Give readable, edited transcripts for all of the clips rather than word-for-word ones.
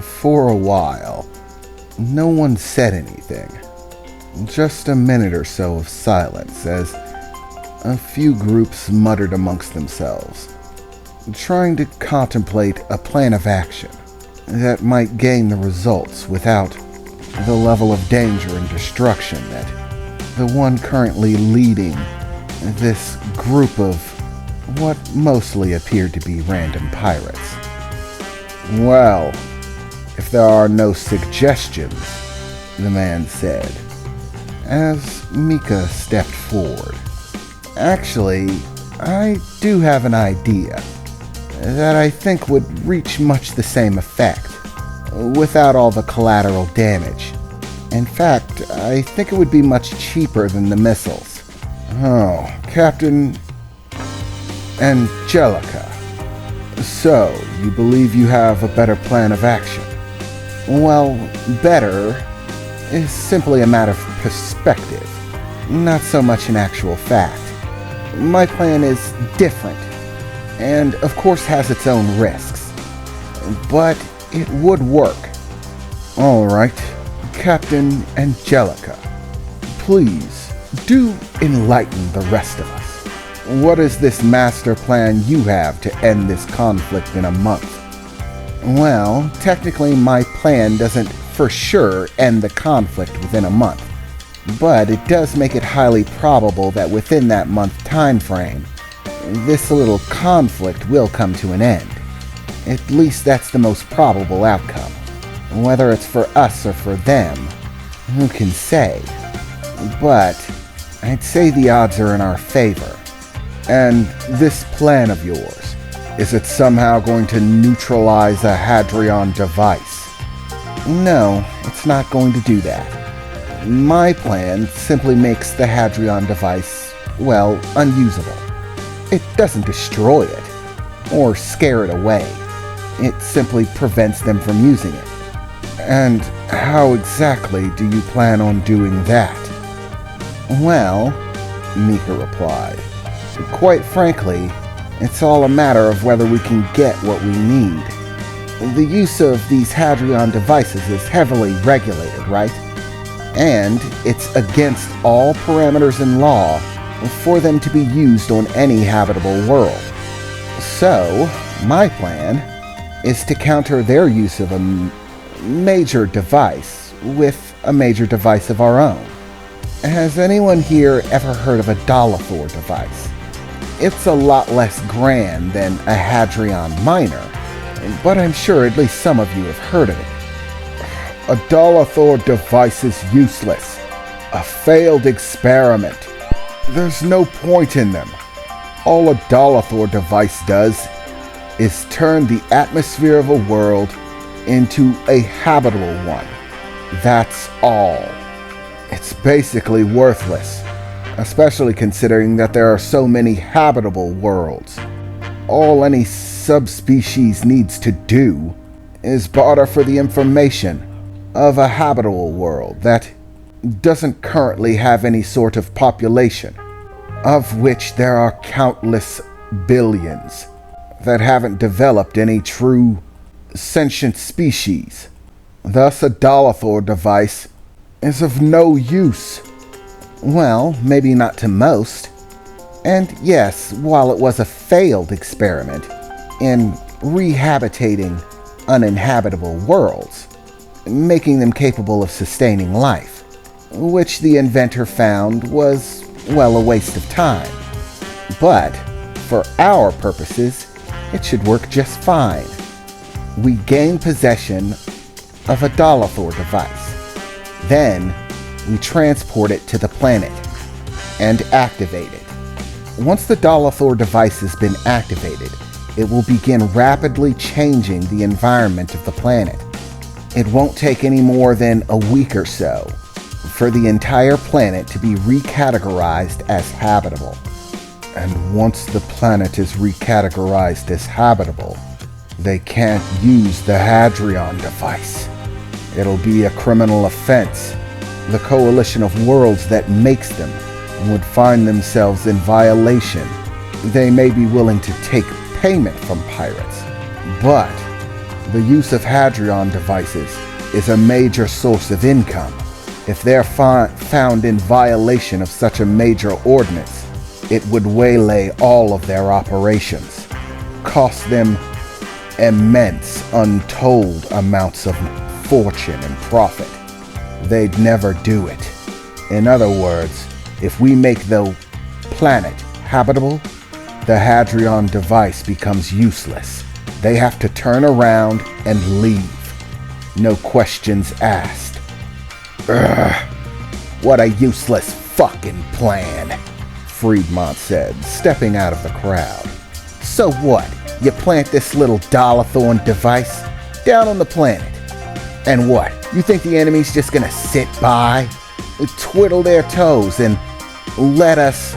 For a while, no one said anything. Just a minute or so of silence as a few groups muttered amongst themselves, trying to contemplate a plan of action that might gain the results without the level of danger and destruction that the one currently leading this group of what mostly appeared to be random pirates. Well, if there are no suggestions, the man said, as Mika stepped forward. Actually, I do have an idea that I think would reach much the same effect, without all the collateral damage. In fact, I think it would be much cheaper than the missiles. Oh, Captain Angelica. So, you believe you have a better plan of action? Well, better is simply a matter of perspective, not so much an actual fact. My plan is different, and of course has its own risks, but it would work. Alright, Captain Angelica, please do enlighten the rest of us. What is this master plan you have to end this conflict in a month? Well, technically my plan doesn't for sure end the conflict within a month, but it does make it highly probable that within that month time frame, this little conflict will come to an end. At least that's the most probable outcome. Whether it's for us or for them, who can say? But I'd say the odds are in our favor. And this plan of yours, is it somehow going to neutralize a Hadrian device? No, it's not going to do that. My plan simply makes the Hadrian device, well, unusable. It doesn't destroy it, or scare it away. It simply prevents them from using it. And how exactly do you plan on doing that? Well, Mika replied, quite frankly, it's all a matter of whether we can get what we need. The use of these Hadrian devices is heavily regulated, right? And it's against all parameters in law for them to be used on any habitable world. So, my plan is to counter their use of a major device with a major device of our own. Has anyone here ever heard of a Dolathor device? It's a lot less grand than a Hadrian Minor, but I'm sure at least some of you have heard of it. A Dolathor device is useless. A failed experiment. There's no point in them. All a Dolathor device does is turn the atmosphere of a world into a habitable one. That's all. It's basically worthless, especially considering that there are so many habitable worlds. All any subspecies needs to do is barter for the information of a habitable world that doesn't currently have any sort of population, of which there are countless billions that haven't developed any true sentient species. Thus, a Dolathor device is of no use. Well, maybe not to most. And yes, while it was a failed experiment in rehabitating uninhabitable worlds, making them capable of sustaining life, which the inventor found was, well, a waste of time. But, for our purposes, it should work just fine. We gain possession of a Dolathor device. Then, we transport it to the planet and activate it. Once the Dolathor device has been activated, it will begin rapidly changing the environment of the planet. It won't take any more than a week or so for the entire planet to be recategorized as habitable. And once the planet is recategorized as habitable, they can't use the Hadrian device. It'll be a criminal offense. The coalition of worlds that makes them would find themselves in violation. They may be willing to take payment from pirates, but The use of Hadrian devices is a major source of income. If they're found in violation of such a major ordinance, it would waylay all of their operations, cost them immense, untold amounts of fortune and profit. They'd never do it. In other words, if we make the planet habitable, the Hadrian device becomes useless. They have to turn around and leave. No questions asked. Ugh, what a useless fucking plan, Friedmont said, stepping out of the crowd. So what? You plant this little Dollarthorn device down on the planet. And what? You think the enemy's just gonna sit by, twiddle their toes, and let us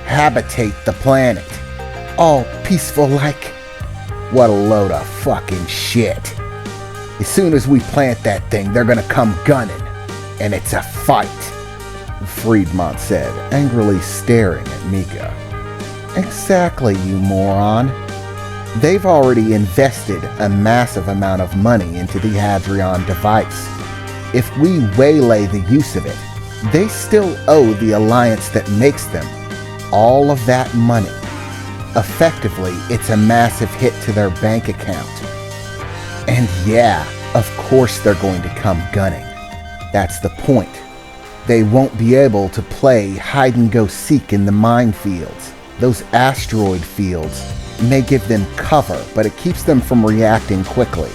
habitate the planet? All peaceful like? What a load of fucking shit. As soon as we plant that thing, they're gonna come gunning. And it's a fight, Friedmont said, angrily staring at Mika. Exactly, you moron. They've already invested a massive amount of money into the Hadrian device. If we waylay the use of it, they still owe the alliance that makes them all of that money. Effectively, it's a massive hit to their bank account. And yeah, of course they're going to come gunning. That's the point. They won't be able to play hide-and-go-seek in the minefields. Those asteroid fields may give them cover, but it keeps them from reacting quickly.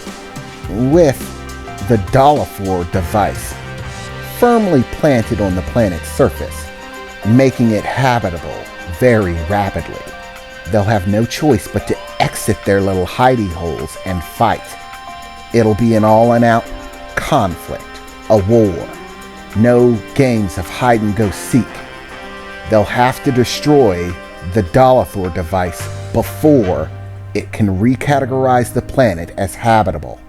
With the Dollarthorn device firmly planted on the planet's surface, making it habitable very rapidly, they'll have no choice but to exit their little hidey holes and fight. It'll be an all-out conflict, a war. No games of hide-and-go-seek. They'll have to destroy the Dollarthorn device before it can recategorize the planet as habitable.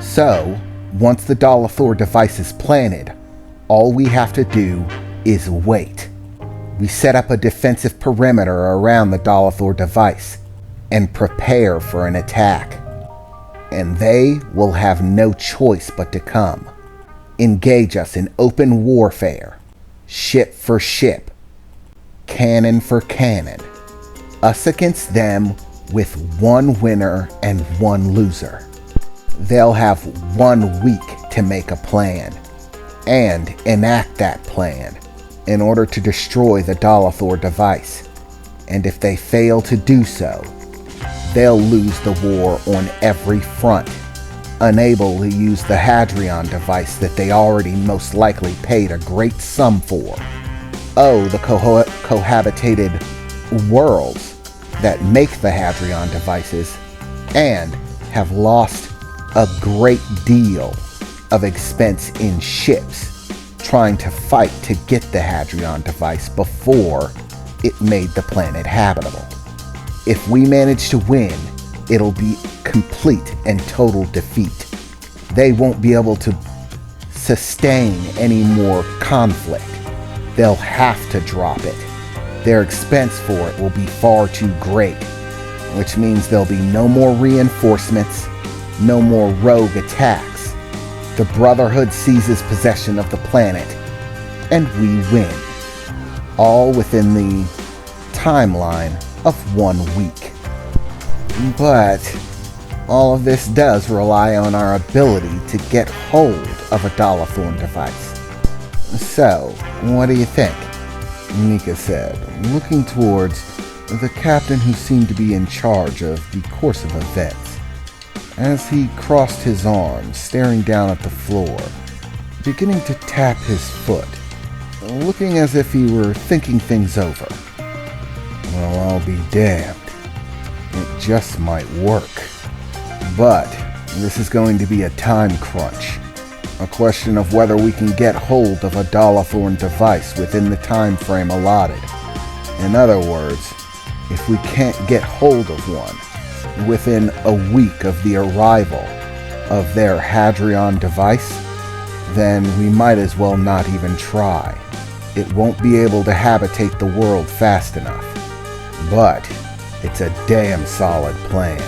So, once the Dollarthorn device is planted, all we have to do is wait. We set up a defensive perimeter around the Dollarthorn device and prepare for an attack. And they will have no choice but to come. Engage us in open warfare, ship for ship, cannon for cannon. Us against them with one winner and one loser. They'll have 1 week to make a plan and enact that plan in order to destroy the Dollarthorn device. And if they fail to do so, they'll lose the war on every front, unable to use the Hadrian device that they already most likely paid a great sum for. Oh, the cohabitated worlds that make the Hadrian devices, and have lost a great deal of expense in ships trying to fight to get the Hadrian device before it made the planet habitable. If we manage to win, it'll be complete and total defeat. They won't be able to sustain any more conflict. They'll have to drop it. Their expense for it will be far too great, which means there'll be no more reinforcements, no more rogue attacks. The Brotherhood seizes possession of the planet, and we win. All within the timeline of 1 week. But all of this does rely on our ability to get hold of a Dollarthorn device. So, what do you think? Mika said, looking towards the captain who seemed to be in charge of the course of events, as he crossed his arms, staring down at the floor, beginning to tap his foot, looking as if he were thinking things over. Well, I'll be damned. It just might work. But this is going to be a time crunch. A question of whether we can get hold of a Dollarthorn device within the time frame allotted. In other words, if we can't get hold of one within a week of the arrival of their Hadrian device, then we might as well not even try. It won't be able to habitate the world fast enough. But it's a damn solid plan.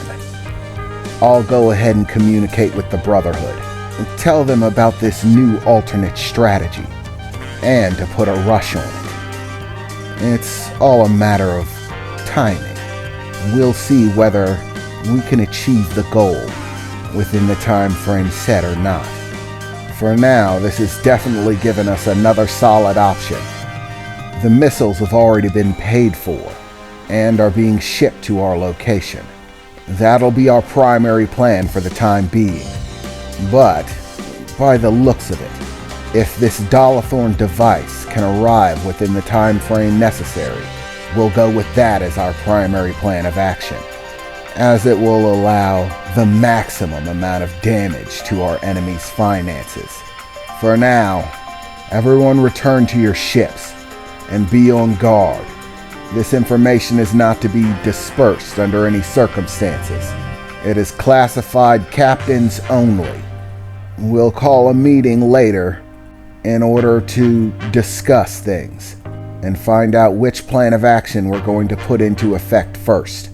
I'll go ahead and communicate with the Brotherhood and tell them about this new alternate strategy and to put a rush on it. It's all a matter of timing. We'll see whether we can achieve the goal within the time frame set or not. For now, this has definitely given us another solid option. The missiles have already been paid for and are being shipped to our location. That'll be our primary plan for the time being. But, by the looks of it, if this Dalathorn device can arrive within the time frame necessary, we'll go with that as our primary plan of action, as it will allow the maximum amount of damage to our enemy's finances. For now, everyone return to your ships and be on guard. This information is not to be dispersed under any circumstances. It is classified captains only. We'll call a meeting later in order to discuss things and find out which plan of action we're going to put into effect first.